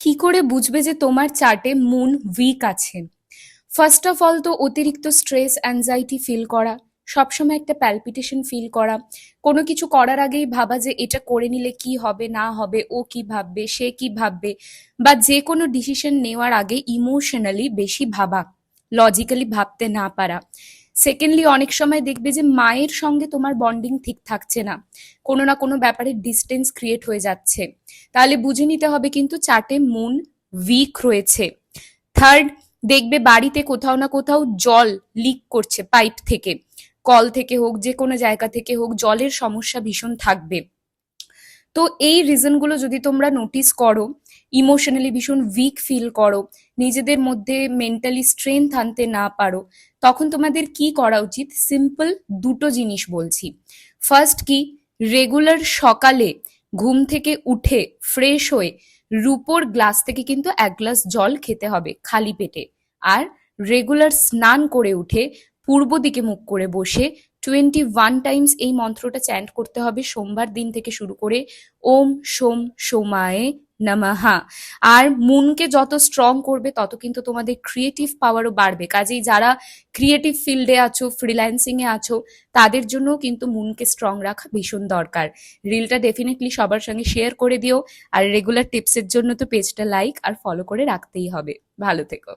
কি করে বুঝবে যে তোমার চার্টে মুন উইক আছে? ফার্স্ট অফ অল তো অতিরিক্ত স্ট্রেস অ্যাংজাইটি ফিল করা, সবসময় একটা প্যালপিটেশন ফিল করা, কোনো কিছু করার আগেই ভাবা যে এটা করে নিলে কি হবে না হবে, ও কি ভাববে সে কি ভাববে, বা যে কোনো ডিসিশন নেওয়ার আগে ইমোশনালি বেশি ভাবা, লজিক্যালি ভাবতে না পারা। সেকেন্ডলি, অনেক সময় দেখবে যে মায়ের সঙ্গে তোমার বন্ডিং ঠিক থাকছে না, কোনো না কোনো ব্যাপারে ডিস্টেন্স ক্রিয়েট হয়ে যাচ্ছে, তাহলে বুঝে নিতে হবে কিন্তু চার্টে মুন উইক রয়েছে। থার্ড, দেখবে বাড়িতে কোথাও না কোথাও জল লিক করছে, পাইপ থেকে, কল থেকে হোক, যে কোনো জায়গা থেকে হোক, জলের সমস্যা ভীষণ থাকবে। তো এই রিজনগুলো যদি তোমরা নোটিস করো, ইমোশনালি ভীষণ উইক ফিল করো, নিজেদের মধ্যে মেন্টালি স্ট্রেংথ আনতে না পারো, তখন তোমাদের কি করা উচিত? সিম্পল দুটো জিনিস বলছি। ফার্স্ট কি, রেগুলার সকালে ঘুম থেকে উঠে ফ্রেশ হয়ে রুপোর গ্লাস থেকে কিন্তু 1 গ্লাস জল খেতে হবে খালি পেটে। আর রেগুলার স্নান করে উঠে পূর্ব দিকে মুখ করে বসে 21 টাইমস এই মন্ত্রটা চ্যান্ট করতে হবে সোমবার দিন থেকে শুরু করে, ওম সোম সোমায়ে নমঃ। আর মনকে যত স্ট্রং করবে তত কিন্তু তোমাদের ক্রিয়েটিভ পাওয়ারও বাড়বে। কাজেই যারা ক্রিয়েটিভ ফিল্ডে আছো, ফ্রিল্যান্সিং এ আছো, তাদের জন্য কিন্তু মনকে স্ট্রং রাখা ভীষণ দরকার। রিলটা ডেফিনেটলি সবার সঙ্গে শেয়ার করে দিও। আর রেগুলার টিপসের জন্য তো পেজটা লাইক আর ফলো করে রাখতেই হবে। ভালো থেকো।